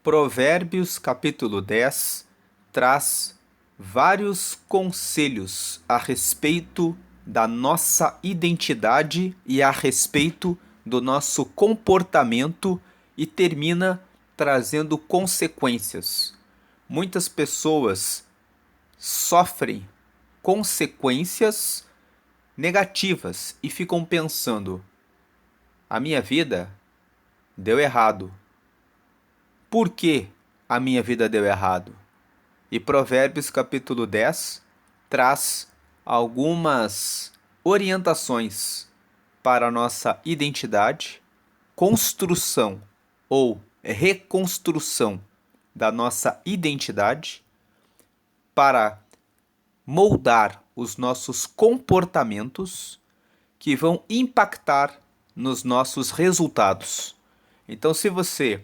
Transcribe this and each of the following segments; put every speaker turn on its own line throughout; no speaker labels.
Provérbios capítulo 10 traz vários conselhos a respeito da nossa identidade e a respeito do nosso comportamento e termina trazendo consequências. Muitas pessoas sofrem consequências negativas e ficam pensando: a minha vida deu errado. Por que a minha vida deu errado? E Provérbios capítulo 10 traz algumas orientações para a nossa identidade, construção ou reconstrução da nossa identidade, para moldar os nossos comportamentos que vão impactar nos nossos resultados. Então, se você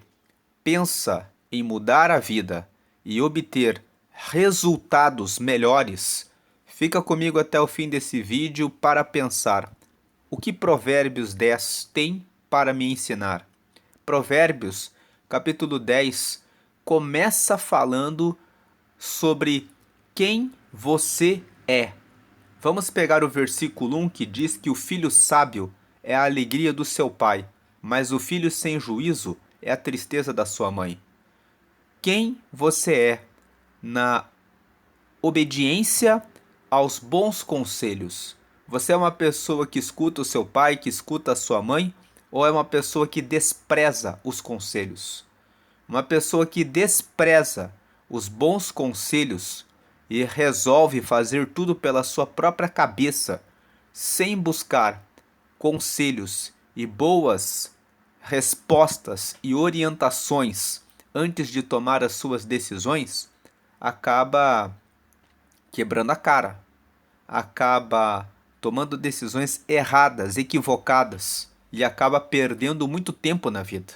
pensa em mudar a vida e obter resultados melhores, fica comigo até o fim desse vídeo para pensar o que Provérbios 10 tem para me ensinar. Provérbios, capítulo 10, começa falando sobre quem você é. Vamos pegar o versículo 1 que diz que o filho sábio é a alegria do seu pai, mas o filho sem juízo é a tristeza da sua mãe. Quem você é na obediência aos bons conselhos? Você é uma pessoa que escuta o seu pai, que escuta a sua mãe, ou é uma pessoa que despreza os conselhos? Uma pessoa que despreza os bons conselhos e resolve fazer tudo pela sua própria cabeça, sem buscar conselhos e boas respostas e orientações antes de tomar as suas decisões, acaba quebrando a cara, acaba tomando decisões erradas, equivocadas e acaba perdendo muito tempo na vida.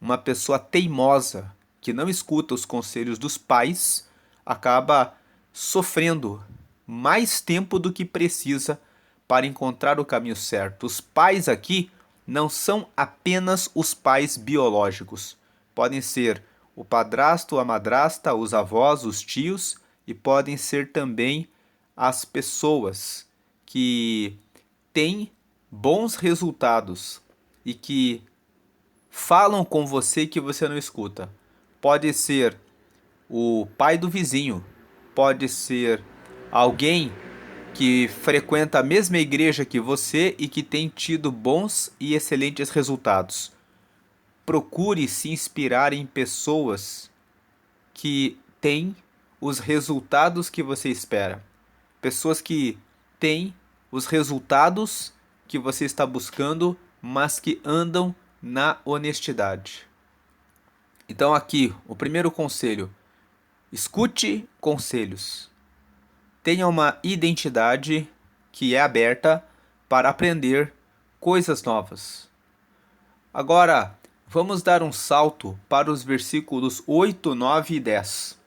Uma pessoa teimosa que não escuta os conselhos dos pais acaba sofrendo mais tempo do que precisa para encontrar o caminho certo. Os pais aqui não são apenas os pais biológicos. Podem ser o padrasto, a madrasta, os avós, os tios e podem ser também as pessoas que têm bons resultados e que falam com você que você não escuta. Pode ser o pai do vizinho, pode ser alguém que frequenta a mesma igreja que você e que tem tido bons e excelentes resultados. Procure se inspirar em pessoas que têm os resultados que você espera. Pessoas que têm os resultados que você está buscando, mas que andam na honestidade. Então aqui, o primeiro conselho: escute conselhos. Tenha uma identidade que é aberta para aprender coisas novas. Agora, vamos dar um salto para os versículos 8, 9 e 10.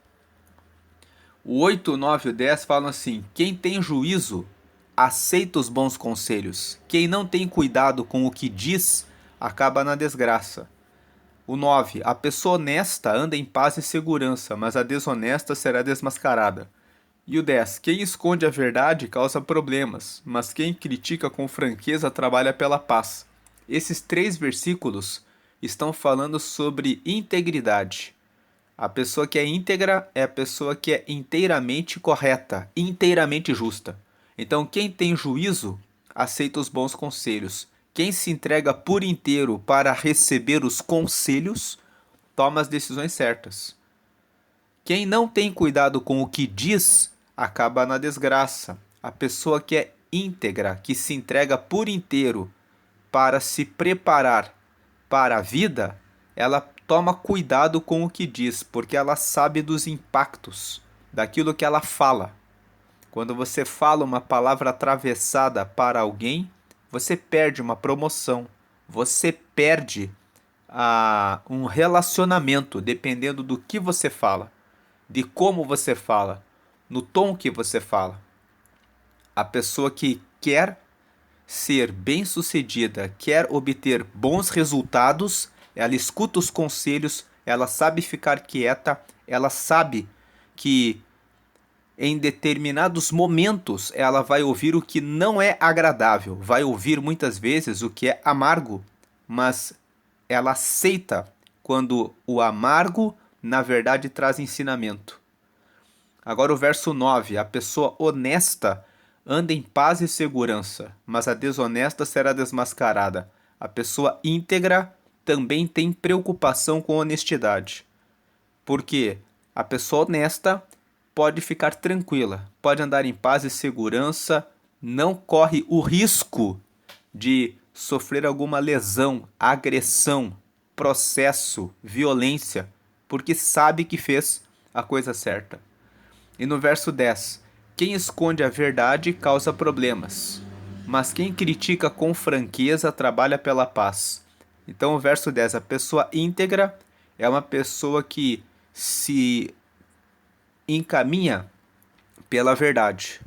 O 8, 9 e 10 falam assim: quem tem juízo aceita os bons conselhos. Quem não tem cuidado com o que diz acaba na desgraça. O 9: a pessoa honesta anda em paz e segurança, mas a desonesta será desmascarada. E o 10: quem esconde a verdade causa problemas, mas quem critica com franqueza trabalha pela paz. Esses 3 versículos estão falando sobre integridade. A pessoa que é íntegra é a pessoa que é inteiramente correta, inteiramente justa. Então, quem tem juízo aceita os bons conselhos. Quem se entrega por inteiro para receber os conselhos toma as decisões certas. Quem não tem cuidado com o que diz acaba na desgraça. A pessoa que é íntegra, que se entrega por inteiro para se preparar para a vida, ela toma cuidado com o que diz, porque ela sabe dos impactos daquilo que ela fala. Quando você fala uma palavra atravessada para alguém, você perde uma promoção, você perde um relacionamento, dependendo do que você fala, de como você fala, no tom que você fala. A pessoa que quer ser bem-sucedida, quer obter bons resultados, ela escuta os conselhos ela sabe ficar quieta, ela sabe que em determinados momentos ela vai ouvir o que não é agradável, vai ouvir muitas vezes o que é amargo, mas ela aceita quando o amargo, na verdade, traz ensinamento. Agora o verso 9: a pessoa honesta anda em paz e segurança, mas a desonesta será desmascarada. A pessoa íntegra também tem preocupação com honestidade. Porque a pessoa honesta pode ficar tranquila, pode andar em paz e segurança, não corre o risco de sofrer alguma lesão, agressão, processo, violência, porque sabe que fez a coisa certa. E no verso 10: quem esconde a verdade causa problemas, mas quem critica com franqueza trabalha pela paz. Então, o verso 10: a pessoa íntegra é uma pessoa que se encaminha pela verdade.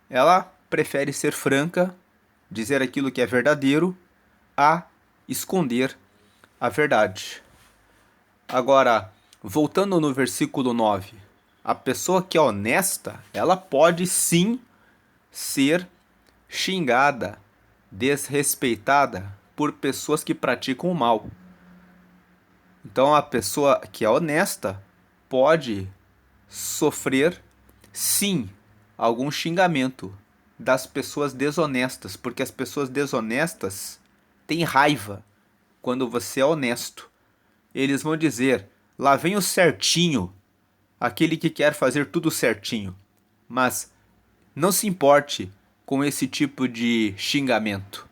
Ela prefere ser franca, dizer aquilo que é verdadeiro, a esconder a verdade. Agora, voltando no versículo 9, a pessoa que é honesta, ela pode sim ser xingada, desrespeitada por pessoas que praticam o mal. Então, a pessoa que é honesta pode sofrer, sim, algum xingamento das pessoas desonestas, porque as pessoas desonestas têm raiva quando você é honesto. Eles vão dizer: lá vem o certinho, aquele que quer fazer tudo certinho. Mas não se importe com esse tipo de xingamento.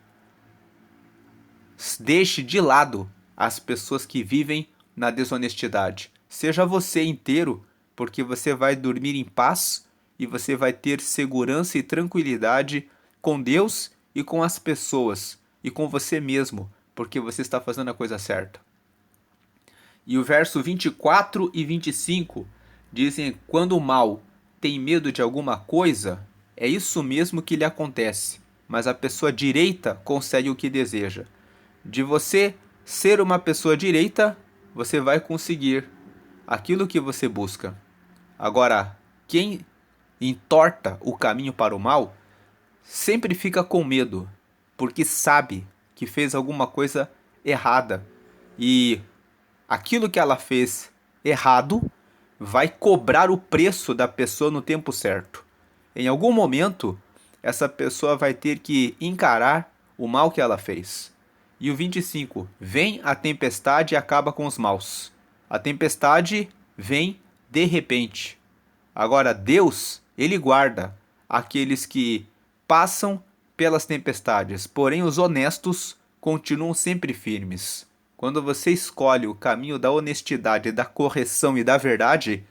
Deixe de lado as pessoas que vivem na desonestidade. Seja você inteiro, porque você vai dormir em paz e você vai ter segurança e tranquilidade com Deus e com as pessoas e com você mesmo, porque você está fazendo a coisa certa. E o verso 24 e 25 dizem: quando o mal tem medo de alguma coisa, é isso mesmo que lhe acontece, mas a pessoa direita consegue o que deseja. De você ser uma pessoa direita, você vai conseguir aquilo que você busca. Agora, quem entorta o caminho para o mal sempre fica com medo, porque sabe que fez alguma coisa errada e aquilo que ela fez errado vai cobrar o preço da pessoa no tempo certo. Em algum momento, essa pessoa vai ter que encarar o mal que ela fez. E o 25: vem a tempestade e acaba com os maus. A tempestade vem de repente. Agora, Deus, ele guarda aqueles que passam pelas tempestades, porém os honestos continuam sempre firmes. Quando você escolhe o caminho da honestidade, da correção e da verdade,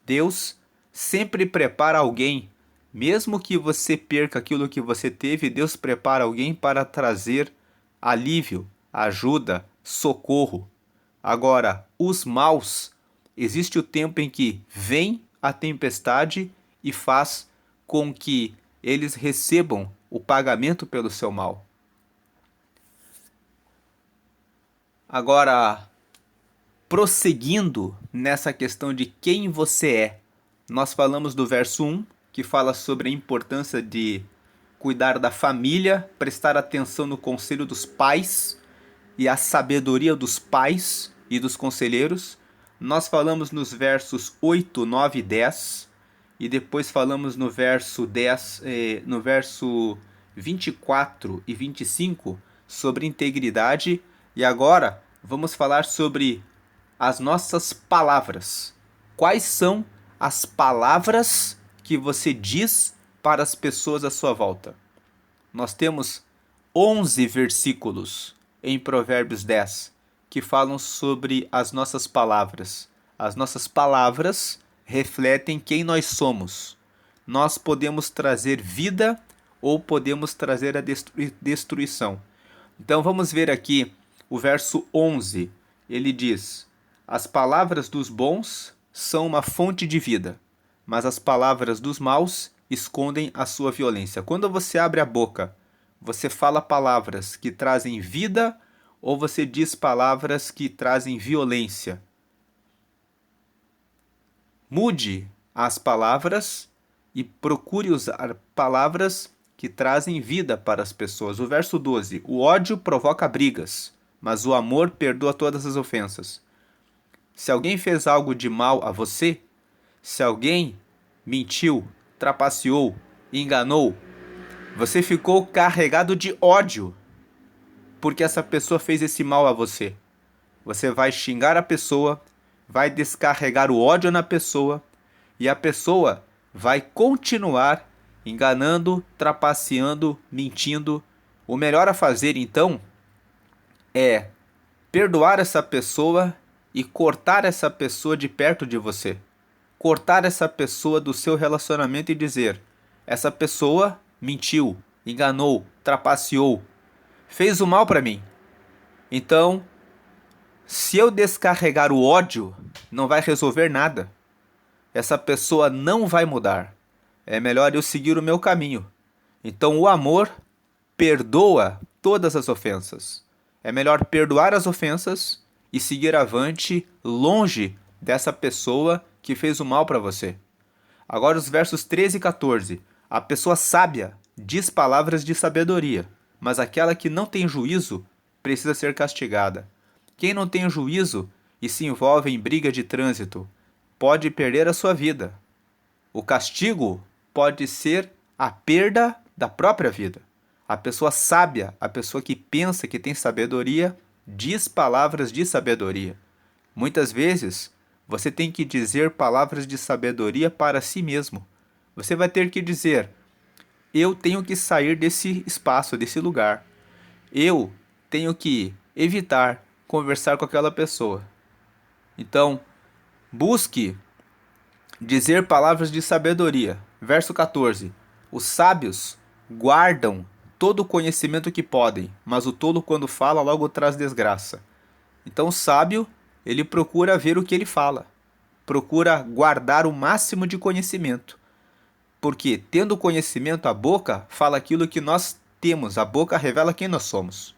Deus sempre prepara alguém. Mesmo que você perca aquilo que você teve, Deus prepara alguém para trazer alívio, ajuda, socorro. Agora, os maus, existe o tempo em que vem a tempestade e faz com que eles recebam o pagamento pelo seu mal. Agora, prosseguindo nessa questão de quem você é, nós falamos do verso 1, que fala sobre a importância de cuidar da família, prestar atenção no conselho dos pais e a sabedoria dos pais e dos conselheiros. Nós falamos nos versos 8, 9 e 10, e depois falamos no verso 10, no verso 24 e 25 sobre integridade, e agora vamos falar sobre as nossas palavras. Quais são as palavras que você diz para as pessoas à sua volta? Nós temos 11 versículos em Provérbios 10 que falam sobre as nossas palavras. As nossas palavras refletem quem nós somos. Nós podemos trazer vida ou podemos trazer a destruição. Então vamos ver aqui o verso 11. Ele diz: as palavras dos bons são uma fonte de vida, mas as palavras dos maus escondem a sua violência. Quando você abre a boca, você fala palavras que trazem vida ou você diz palavras que trazem violência? Mude as palavras e procure usar palavras que trazem vida para as pessoas. O verso 12: o ódio provoca brigas, mas o amor perdoa todas as ofensas. Se alguém fez algo de mal a você, se alguém mentiu, trapaceou, enganou, você ficou carregado de ódio porque essa pessoa fez esse mal a você. Você vai xingar a pessoa, vai descarregar o ódio na pessoa e a pessoa vai continuar enganando, trapaceando, mentindo. O melhor a fazer então é perdoar essa pessoa e cortar essa pessoa de perto de você. Cortar essa pessoa do seu relacionamento e dizer: essa pessoa mentiu, enganou, trapaceou, fez o mal para mim. Então, se eu descarregar o ódio, não vai resolver nada. Essa pessoa não vai mudar. É melhor eu seguir o meu caminho. Então, o amor perdoa todas as ofensas. É melhor perdoar as ofensas e seguir avante, longe dessa pessoa que fez o mal para você. Agora os versos 13 e 14. A pessoa sábia diz palavras de sabedoria, mas aquela que não tem juízo precisa ser castigada. Quem não tem juízo e se envolve em briga de trânsito pode perder a sua vida. O castigo pode ser a perda da própria vida. A pessoa sábia, a pessoa que pensa que tem sabedoria, diz palavras de sabedoria. Muitas vezes, você tem que dizer palavras de sabedoria para si mesmo. Você vai ter que dizer: eu tenho que sair desse espaço, desse lugar. Eu tenho que evitar conversar com aquela pessoa. Então, busque dizer palavras de sabedoria. Verso 14. Os sábios guardam todo o conhecimento que podem, mas o tolo, quando fala, logo traz desgraça. Então, o sábio, ele procura ver o que ele fala. Procura guardar o máximo de conhecimento. Porque, tendo conhecimento, a boca fala aquilo que nós temos. A boca revela quem nós somos.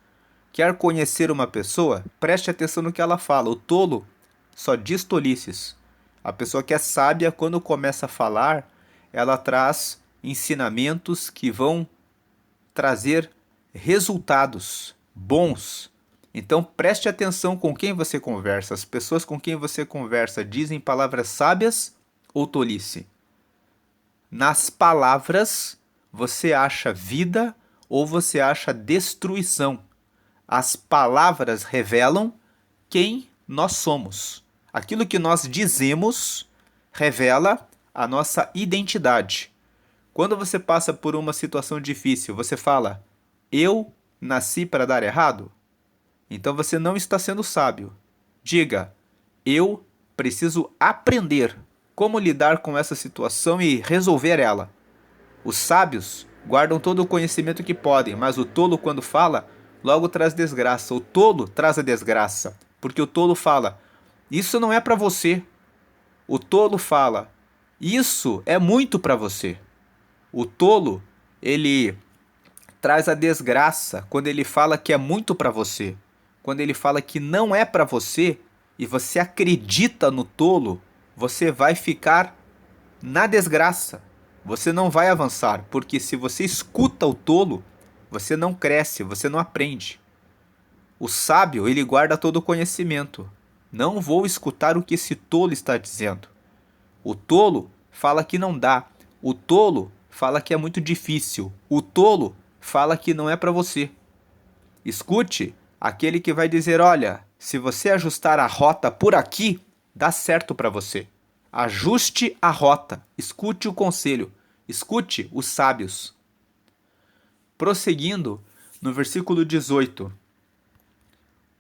Quer conhecer uma pessoa? Preste atenção no que ela fala. O tolo só diz tolices. A pessoa que é sábia, quando começa a falar, ela traz ensinamentos que vão trazer resultados bons. Então preste atenção com quem você conversa. As pessoas com quem você conversa dizem palavras sábias ou tolice? Nas palavras você acha vida ou você acha destruição? As palavras revelam quem nós somos. Aquilo que nós dizemos revela a nossa identidade. Quando você passa por uma situação difícil, você fala: eu nasci para dar errado? Então você não está sendo sábio. Diga: eu preciso aprender como lidar com essa situação e resolver ela. Os sábios guardam todo o conhecimento que podem, mas o tolo, quando fala, logo traz desgraça. O tolo traz a desgraça, porque o tolo fala: isso não é para você. O tolo fala: isso é muito para você. O tolo, ele traz a desgraça quando ele fala que é muito para você. Quando ele fala que não é para você e você acredita no tolo, você vai ficar na desgraça. Você não vai avançar, porque se você escuta o tolo, você não cresce, você não aprende. O sábio, ele guarda todo o conhecimento. Não vou escutar o que esse tolo está dizendo. O tolo fala que não dá. O tolo fala que é muito difícil. O tolo fala que não é para você. Escute aquele que vai dizer: olha, se você ajustar a rota por aqui, dá certo para você. Ajuste a rota. Escute o conselho. Escute os sábios. Prosseguindo, no versículo 18.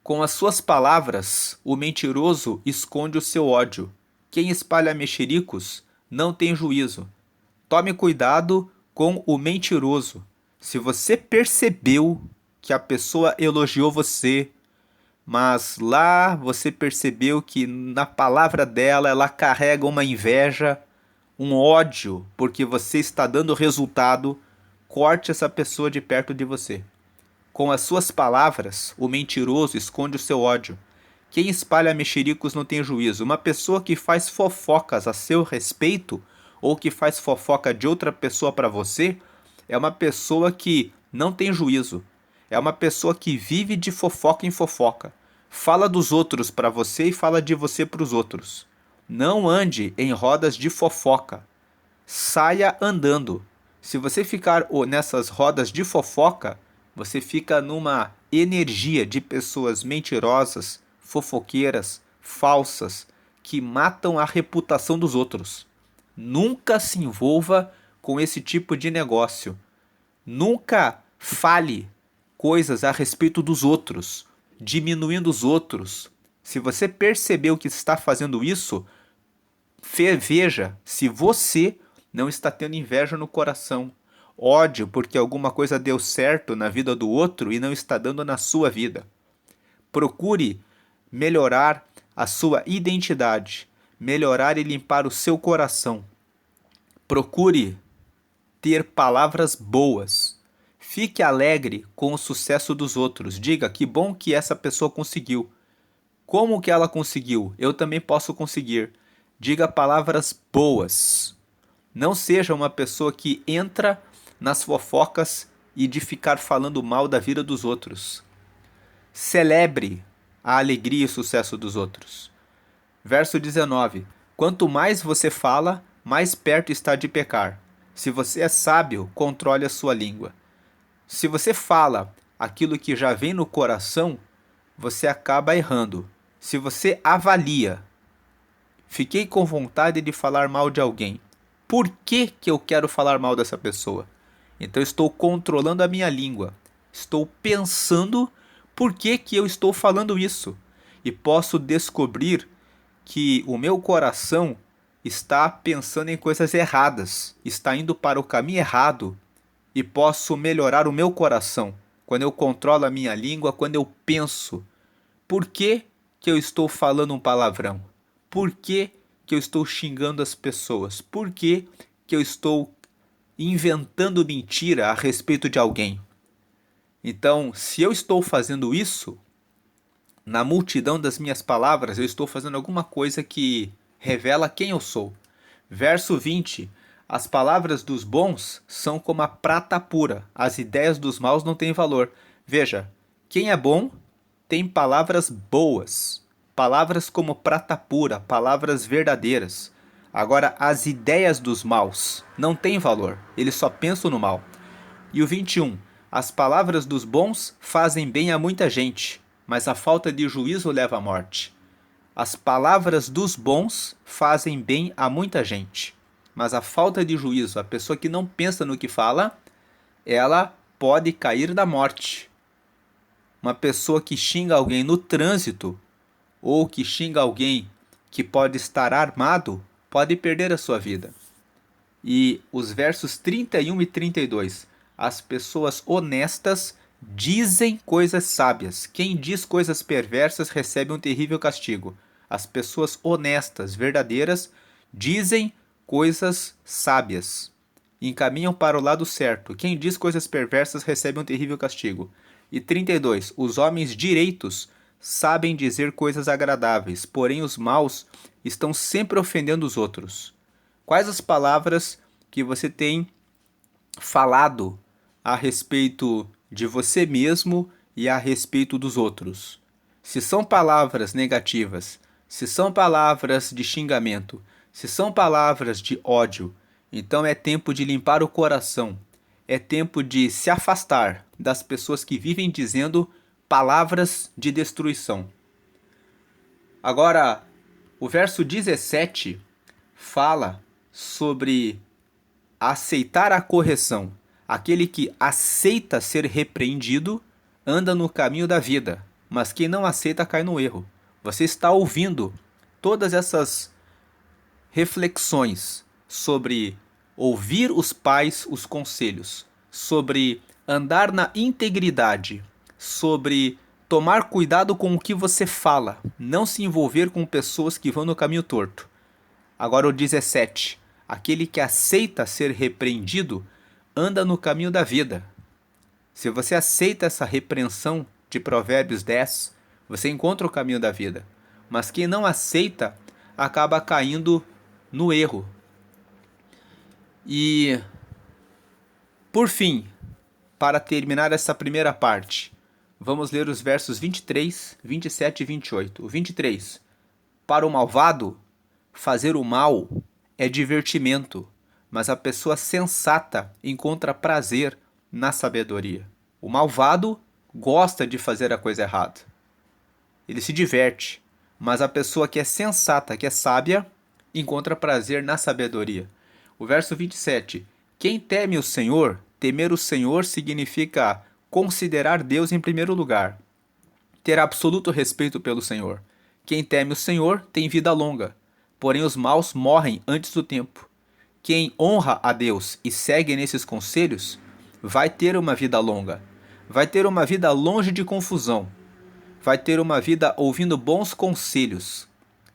Com as suas palavras, o mentiroso esconde o seu ódio. Quem espalha mexericos não tem juízo. Tome cuidado com o mentiroso. Se você percebeu que a pessoa elogiou você, mas lá você percebeu que na palavra dela ela carrega uma inveja, um ódio, porque você está dando resultado, corte essa pessoa de perto de você. Com as suas palavras, o mentiroso esconde o seu ódio. Quem espalha mexericos não tem juízo. Uma pessoa que faz fofocas a seu respeito, ou que faz fofoca de outra pessoa para você, é uma pessoa que não tem juízo. É uma pessoa que vive de fofoca em fofoca. Fala dos outros para você e fala de você para os outros. Não ande em rodas de fofoca. Saia andando. Se você ficar nessas rodas de fofoca, você fica numa energia de pessoas mentirosas, fofoqueiras, falsas, que matam a reputação dos outros. Nunca se envolva com esse tipo de negócio. Nunca fale coisas a respeito dos outros, diminuindo os outros. Se você percebeu que está fazendo isso, veja se você não está tendo inveja no coração, ódio porque alguma coisa deu certo na vida do outro e não está dando na sua vida. Procure melhorar a sua identidade, melhorar e limpar o seu coração. Procure ter palavras boas. Fique alegre com o sucesso dos outros. Diga que bom que essa pessoa conseguiu. Como que ela conseguiu? Eu também posso conseguir. Diga palavras boas. Não seja uma pessoa que entra nas fofocas e de ficar falando mal da vida dos outros. Celebre a alegria e o sucesso dos outros. Verso 19. Quanto mais você fala, mais perto está de pecar. Se você é sábio, controle a sua língua. Se você fala aquilo que já vem no coração, você acaba errando. Se você avalia, fiquei com vontade de falar mal de alguém. Por que eu quero falar mal dessa pessoa? Então estou controlando a minha língua. Estou pensando por que eu estou falando isso. E posso descobrir que o meu coração está pensando em coisas erradas, está indo para o caminho errado, e posso melhorar o meu coração quando eu controlo a minha língua, quando eu penso. Por que eu estou falando um palavrão? Por que eu estou xingando as pessoas? Por que eu estou inventando mentira a respeito de alguém? Então, se eu estou fazendo isso, na multidão das minhas palavras, eu estou fazendo alguma coisa que revela quem eu sou. Verso 20. As palavras dos bons são como a prata pura, as ideias dos maus não têm valor. Veja, quem é bom tem palavras boas, palavras como prata pura, palavras verdadeiras. Agora, as ideias dos maus não têm valor, eles só pensam no mal. E o 21. As palavras dos bons fazem bem a muita gente, mas a falta de juízo leva à morte. As palavras dos bons fazem bem a muita gente, mas a falta de juízo, a pessoa que não pensa no que fala, ela pode cair na morte. Uma pessoa que xinga alguém no trânsito, ou que xinga alguém que pode estar armado, pode perder a sua vida. E os versos 31 e 32. As pessoas honestas dizem coisas sábias. Quem diz coisas perversas recebe um terrível castigo. As pessoas honestas, verdadeiras, dizem coisas sábias. Encaminham para o lado certo. Quem diz coisas perversas recebe um terrível castigo. E 32. Os homens direitos sabem dizer coisas agradáveis, porém os maus estão sempre ofendendo os outros. Quais as palavras que você tem falado a respeito de você mesmo e a respeito dos outros? Se são palavras negativas, se são palavras de xingamento, se são palavras de ódio, então é tempo de limpar o coração. É tempo de se afastar das pessoas que vivem dizendo palavras de destruição. Agora, o verso 17 fala sobre aceitar a correção. Aquele que aceita ser repreendido anda no caminho da vida, mas quem não aceita cai no erro. Você está ouvindo todas essas reflexões sobre ouvir os pais, os conselhos, sobre andar na integridade, sobre tomar cuidado com o que você fala, não se envolver com pessoas que vão no caminho torto. Agora o 17. Aquele que aceita ser repreendido anda no caminho da vida. Se você aceita essa repreensão de Provérbios 10, Você encontra o caminho da vida. Mas quem não aceita acaba caindo no erro. E, por fim, para terminar essa primeira parte, vamos ler os versos 23, 27 e 28. O 23. Para o malvado, fazer o mal é divertimento, mas a pessoa sensata encontra prazer na sabedoria. O malvado gosta de fazer a coisa errada. Ele se diverte, mas a pessoa que é sensata, que é sábia, encontra prazer na sabedoria. O verso 27. Quem teme o Senhor, temer o Senhor significa considerar Deus em primeiro lugar, ter absoluto respeito pelo Senhor. Quem teme o Senhor tem vida longa, porém os maus morrem antes do tempo. Quem honra a Deus e segue nesses conselhos vai ter uma vida longa, vai ter uma vida longe de confusão, vai ter uma vida ouvindo bons conselhos.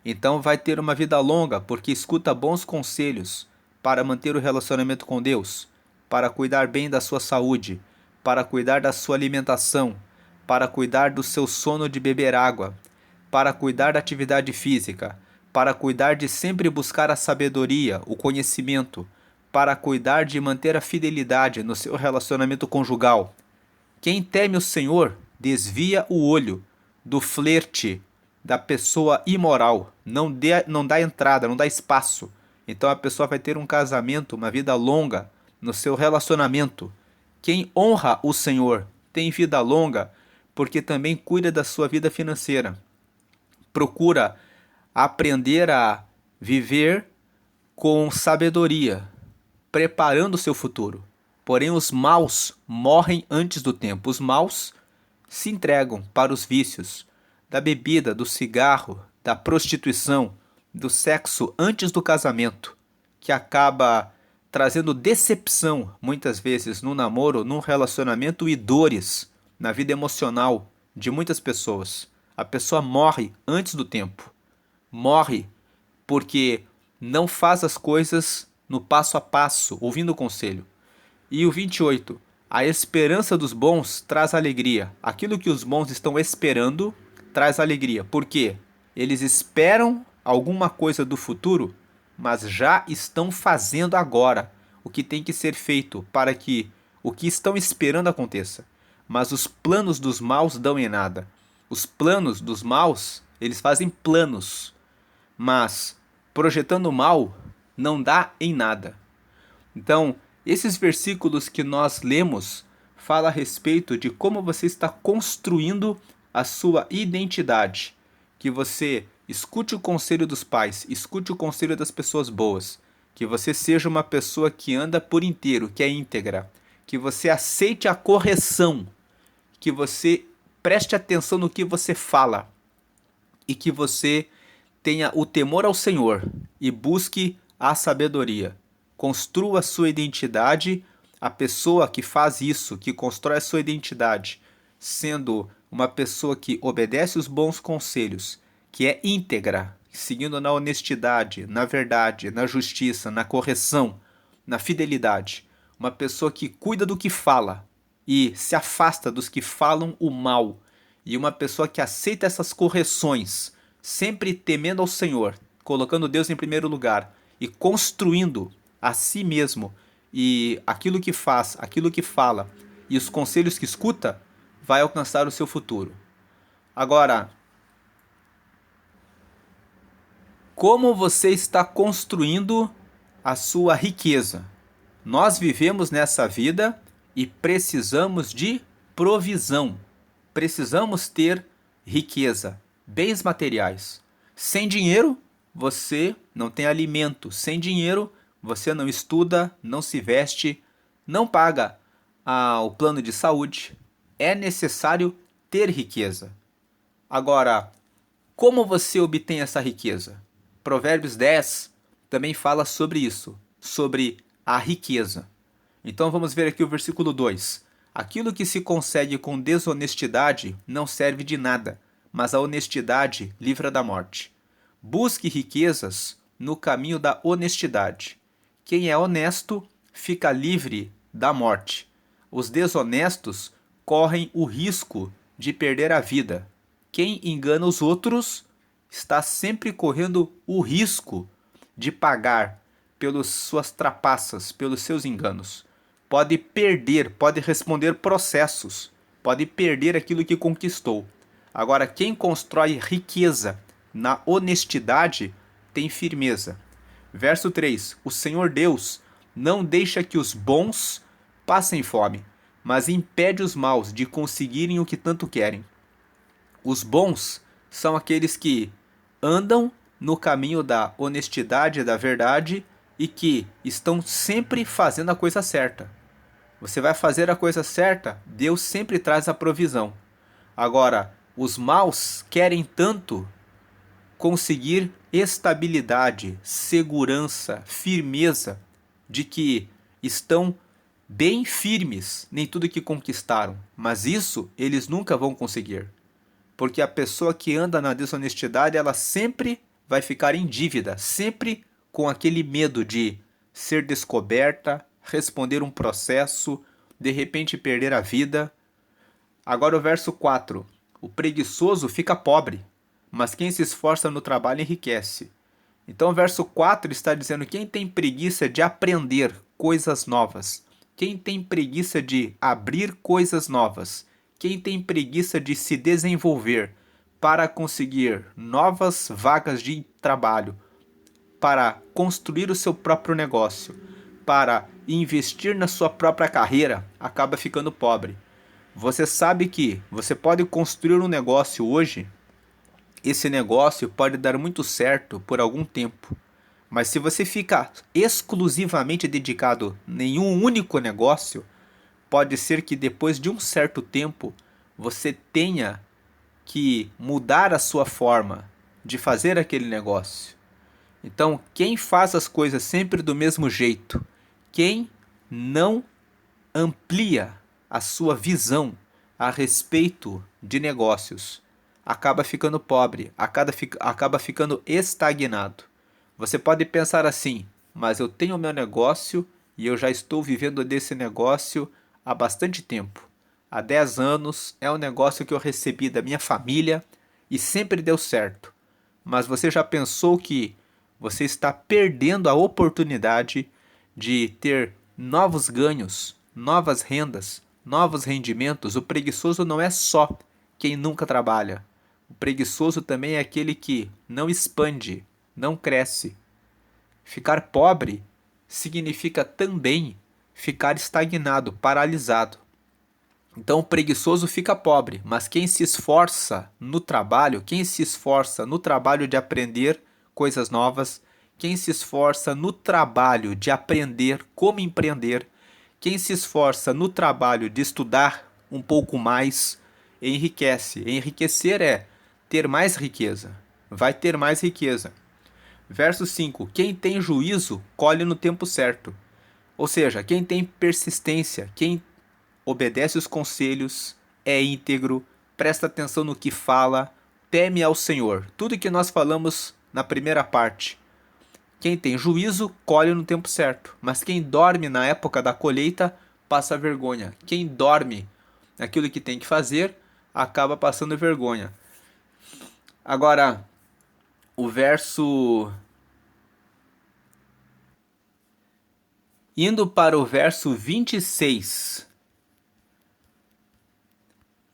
Então vai ter uma vida longa porque escuta bons conselhos para manter o relacionamento com Deus, para cuidar bem da sua saúde, para cuidar da sua alimentação, para cuidar do seu sono de beber água, para cuidar da atividade física, para cuidar de sempre buscar a sabedoria, o conhecimento, para cuidar de manter a fidelidade no seu relacionamento conjugal. Quem teme o Senhor desvia o olho do flerte da pessoa imoral, não dá entrada, não dá espaço. Então a pessoa vai ter um casamento, uma vida longa no seu relacionamento. Quem honra o Senhor tem vida longa porque também cuida da sua vida financeira. Procura aprender a viver com sabedoria, preparando o seu futuro. Porém, os maus morrem antes do tempo. Os maus se entregam para os vícios da bebida, do cigarro, da prostituição, do sexo antes do casamento, que acaba trazendo decepção, muitas vezes, no namoro, num relacionamento e dores na vida emocional de muitas pessoas. A pessoa morre antes do tempo. Morre porque não faz as coisas no passo a passo, ouvindo o conselho. E o 28. A esperança dos bons traz alegria. Aquilo que os bons estão esperando traz alegria. Por quê? Eles esperam alguma coisa do futuro, mas já estão fazendo agora o que tem que ser feito para que o que estão esperando aconteça. Mas os planos dos maus dão em nada. Os planos dos maus, eles fazem planos, mas projetando o mal não dá em nada. Então, esses versículos que nós lemos falam a respeito de como você está construindo a sua identidade. Que você escute o conselho dos pais, escute o conselho das pessoas boas. Que você seja uma pessoa que anda por inteiro, que é íntegra. Que você aceite a correção. Que você preste atenção no que você fala. E que você tenha o temor ao Senhor e busque a sabedoria. Construa a sua identidade. A pessoa que faz isso, que constrói a sua identidade, sendo uma pessoa que obedece os bons conselhos, que é íntegra, seguindo na honestidade, na verdade, na justiça, na correção, na fidelidade. Uma pessoa que cuida do que fala e se afasta dos que falam o mal. E uma pessoa que aceita essas correções, sempre temendo ao Senhor, colocando Deus em primeiro lugar e construindo a si mesmo e aquilo que faz, aquilo que fala e os conselhos que escuta, vai alcançar o seu futuro. Agora, como você está construindo a sua riqueza? Nós vivemos nessa vida e precisamos de provisão. Precisamos ter riqueza, bens materiais. Sem dinheiro, você não tem alimento. Sem dinheiro, você não estuda, não se veste, não paga o plano de saúde. É necessário ter riqueza. Agora, como você obtém essa riqueza? Provérbios 10 também fala sobre isso, sobre a riqueza. Então vamos ver aqui o versículo 2. Aquilo que se consegue com desonestidade não serve de nada, mas a honestidade livra da morte. Busque riquezas no caminho da honestidade. Quem é honesto fica livre da morte. Os desonestos correm o risco de perder a vida. Quem engana os outros está sempre correndo o risco de pagar pelas suas trapaças, pelos seus enganos. Pode perder, pode responder processos, pode perder aquilo que conquistou. Agora, quem constrói riqueza na honestidade tem firmeza. Verso 3: O Senhor Deus não deixa que os bons passem fome, mas impede os maus de conseguirem o que tanto querem. Os bons são aqueles que andam no caminho da honestidade e da verdade e que estão sempre fazendo a coisa certa. Você vai fazer a coisa certa, Deus sempre traz a provisão. Agora, os maus querem tanto conseguir estabilidade, segurança, firmeza, de que estão bem firmes em tudo que conquistaram, mas isso eles nunca vão conseguir. Porque a pessoa que anda na desonestidade, ela sempre vai ficar em dívida, sempre com aquele medo de ser descoberta, responder um processo, de repente perder a vida. Agora o verso 4. O preguiçoso fica pobre, mas quem se esforça no trabalho enriquece. Então o verso 4 está dizendo: quem tem preguiça de aprender coisas novas, quem tem preguiça de abrir coisas novas, quem tem preguiça de se desenvolver para conseguir novas vagas de trabalho, para construir o seu próprio negócio, para investir na sua própria carreira, acaba ficando pobre. Você sabe que você pode construir um negócio hoje, esse negócio pode dar muito certo por algum tempo, mas se você ficar exclusivamente dedicado em um único negócio, pode ser que depois de um certo tempo você tenha que mudar a sua forma de fazer aquele negócio. Então, quem faz as coisas sempre do mesmo jeito, quem não amplia a sua visão a respeito de negócios, acaba ficando pobre, acaba ficando estagnado. Você pode pensar assim: mas eu tenho meu negócio e eu já estou vivendo desse negócio há bastante tempo. Há 10 anos é um negócio que eu recebi da minha família e sempre deu certo. Mas você já pensou que você está perdendo a oportunidade de ter novos ganhos, novas rendas, novos rendimentos? O preguiçoso não é só quem nunca trabalha. O preguiçoso também é aquele que não expande, não cresce. Ficar pobre significa também ficar estagnado, paralisado. Então o preguiçoso fica pobre, mas quem se esforça no trabalho, quem se esforça no trabalho de aprender coisas novas, quem se esforça no trabalho de aprender como empreender, quem se esforça no trabalho de estudar um pouco mais, enriquece. Enriquecer é ter mais riqueza, vai ter mais riqueza. Verso 5: quem tem juízo colhe no tempo certo. Ou seja, quem tem persistência, quem obedece os conselhos, é íntegro, presta atenção no que fala, teme ao Senhor. Tudo que nós falamos na primeira parte. Quem tem juízo colhe no tempo certo, mas quem dorme na época da colheita passa vergonha. Quem dorme naquilo que tem que fazer acaba passando vergonha. Agora, o verso... Indo para o verso 26.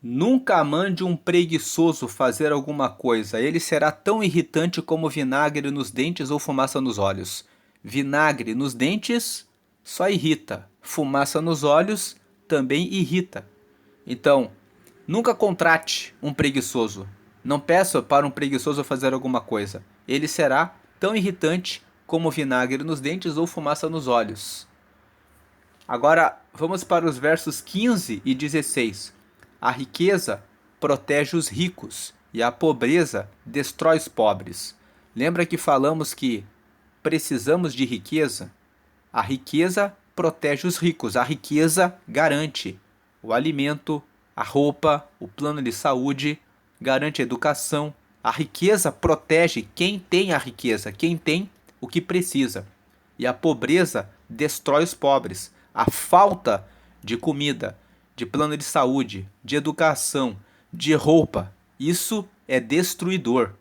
Nunca mande um preguiçoso fazer alguma coisa, ele será tão irritante como vinagre nos dentes ou fumaça nos olhos. Vinagre nos dentes só irrita, fumaça nos olhos também irrita. Então, nunca contrate um preguiçoso. Não peça para um preguiçoso fazer alguma coisa. Ele será tão irritante como vinagre nos dentes ou fumaça nos olhos. Agora, vamos para os versos 15 e 16. A riqueza protege os ricos e a pobreza destrói os pobres. Lembra que falamos que precisamos de riqueza? A riqueza protege os ricos, a riqueza garante o alimento, a roupa, o plano de saúde, garante a educação. A riqueza protege quem tem a riqueza, quem tem o que precisa. E a pobreza destrói os pobres. A falta de comida, de plano de saúde, de educação, de roupa, Isso é destruidor.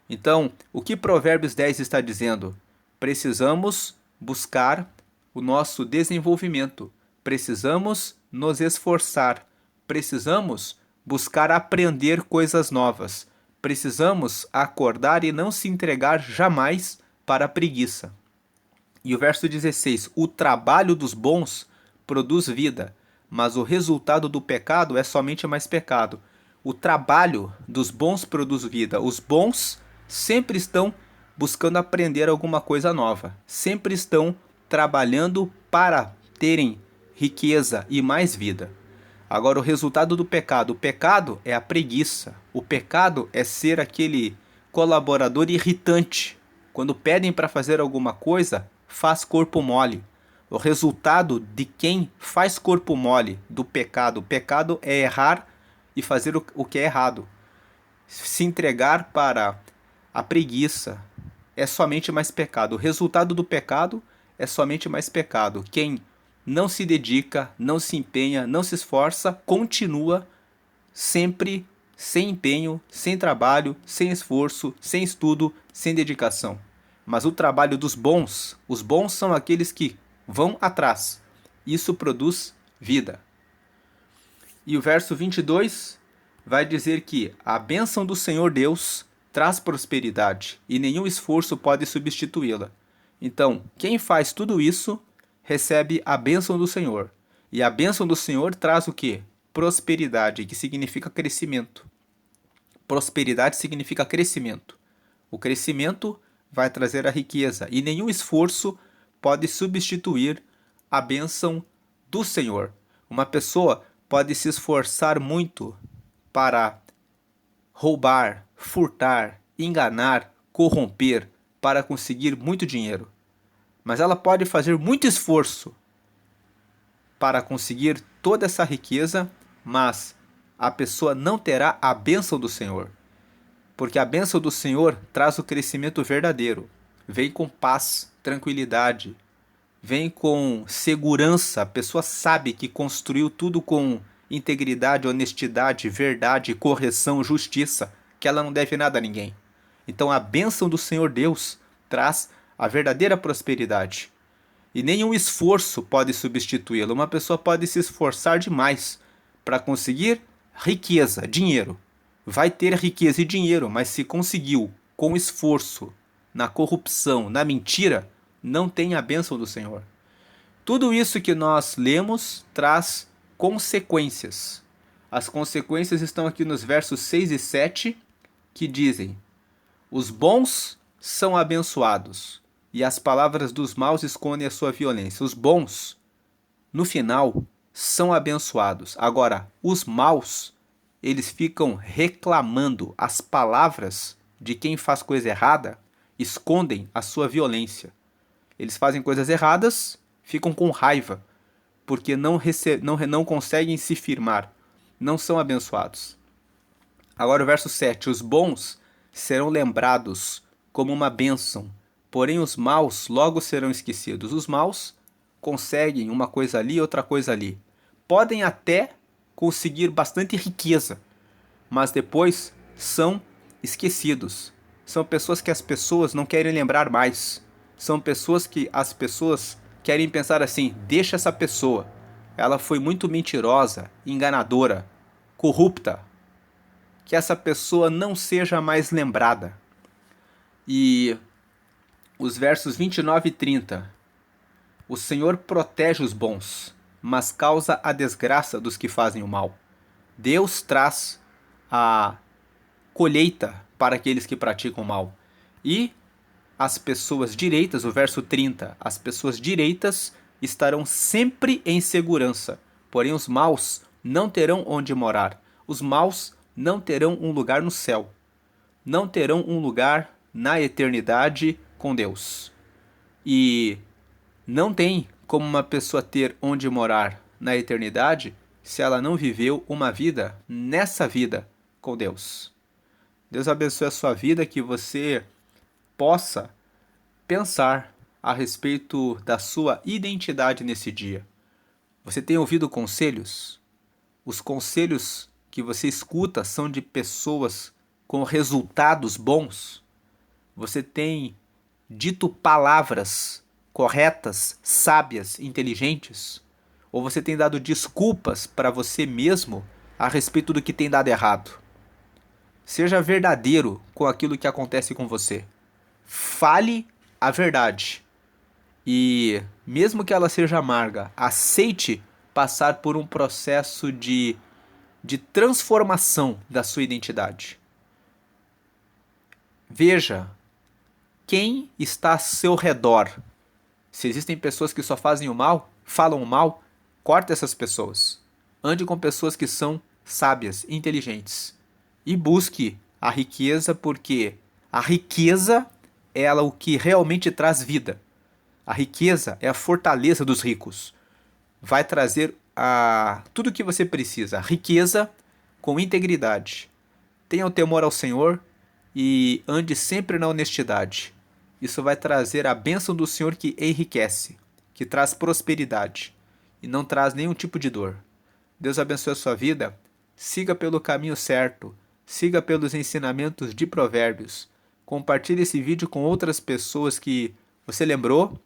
Então, o que Provérbios 10 está dizendo? Precisamos buscar o nosso desenvolvimento. Precisamos nos esforçar. Precisamos buscar aprender coisas novas. Precisamos acordar e não se entregar jamais para a preguiça. E o verso 16: o trabalho dos bons produz vida, mas o resultado do pecado é somente mais pecado. O trabalho dos bons produz vida. Os bons sempre estão buscando aprender alguma coisa nova, sempre estão trabalhando para terem riqueza e mais vida. Agora, o resultado do pecado: o pecado é a preguiça, o pecado é ser aquele colaborador irritante. Quando pedem para fazer alguma coisa, faz corpo mole. O resultado de quem faz corpo mole do pecado: o pecado é errar e fazer o que é errado. Se entregar para a preguiça é somente mais pecado. O resultado do pecado é somente mais pecado. Quem não se dedica, não se empenha, não se esforça, continua sempre sem empenho, sem trabalho, sem esforço, sem estudo, sem dedicação. Mas o trabalho dos bons, os bons são aqueles que vão atrás. Isso produz vida. E o verso 22 vai dizer que a bênção do Senhor Deus traz prosperidade e nenhum esforço pode substituí-la. Então, quem faz tudo isso recebe a bênção do Senhor. E a bênção do Senhor traz o quê? Prosperidade, que significa crescimento. Prosperidade significa crescimento. O crescimento vai trazer a riqueza e nenhum esforço pode substituir a bênção do Senhor. Uma pessoa pode se esforçar muito para roubar, furtar, enganar, corromper para conseguir muito dinheiro. Mas ela pode fazer muito esforço para conseguir toda essa riqueza, mas a pessoa não terá a bênção do Senhor. Porque a bênção do Senhor traz o crescimento verdadeiro. Vem com paz, tranquilidade, vem com segurança. A pessoa sabe que construiu tudo com integridade, honestidade, verdade, correção, justiça, que ela não deve nada a ninguém. Então a bênção do Senhor Deus traz a verdadeira prosperidade. E nenhum esforço pode substituí-la. Uma pessoa pode se esforçar demais para conseguir riqueza, dinheiro. Vai ter riqueza e dinheiro, mas se conseguiu com esforço, na corrupção, na mentira, não tem a bênção do Senhor. Tudo isso que nós lemos traz consequências. As consequências estão aqui nos versos 6 e 7, que dizem: os bons são abençoados, e as palavras dos maus escondem a sua violência. Os bons, no final, são abençoados. Agora, os maus, eles ficam reclamando. As palavras de quem faz coisa errada escondem a sua violência. Eles fazem coisas erradas, ficam com raiva, porque não conseguem se firmar, não são abençoados. Agora o verso 7, os bons serão lembrados como uma bênção, porém os maus logo serão esquecidos. Os maus conseguem uma coisa ali, outra coisa ali. Podem até conseguir bastante riqueza, mas depois são esquecidos. São pessoas que as pessoas não querem lembrar mais. São pessoas que as pessoas querem pensar assim: deixa essa pessoa, ela foi muito mentirosa, enganadora, corrupta, que essa pessoa não seja mais lembrada. E os versos 29 e 30: o Senhor protege os bons, mas causa a desgraça dos que fazem o mal. Deus traz a colheita para aqueles que praticam o mal. E as pessoas direitas, o verso 30, as pessoas direitas estarão sempre em segurança, porém os maus não terão onde morar. Os maus não terão um lugar no céu, não terão um lugar na eternidade com Deus. E não tem como uma pessoa ter onde morar na eternidade se ela não viveu uma vida nessa vida com Deus. Deus abençoe a sua vida, que você possa pensar a respeito da sua identidade nesse dia. Você tem ouvido conselhos? Os conselhos que você escuta são de pessoas com resultados bons? Você tem dito palavras corretas, sábias, inteligentes? Ou você tem dado desculpas para você mesmo a respeito do que tem dado errado? Seja verdadeiro com aquilo que acontece com você. Fale a verdade. E, mesmo que ela seja amarga, aceite passar por um processo de transformação da sua identidade. Veja quem está ao seu redor. Se existem pessoas que só fazem o mal, falam o mal, corte essas pessoas. Ande com pessoas que são sábias, inteligentes. E busque a riqueza, porque a riqueza é ela o que realmente traz vida. A riqueza é a fortaleza dos ricos. Vai trazer tudo o que você precisa. Riqueza com integridade. Tenha o temor ao Senhor e ande sempre na honestidade. Isso vai trazer a bênção do Senhor que enriquece, que traz prosperidade e não traz nenhum tipo de dor. Deus abençoe a sua vida. Siga pelo caminho certo. Siga pelos ensinamentos de Provérbios. Compartilhe esse vídeo com outras pessoas que você lembrou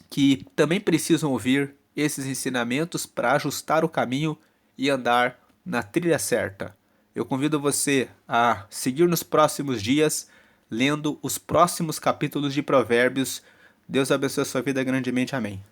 que também precisam ouvir esses ensinamentos para ajustar o caminho e andar na trilha certa. Eu convido você a seguir nos próximos dias, lendo os próximos capítulos de Provérbios. Deus abençoe a sua vida grandemente. Amém.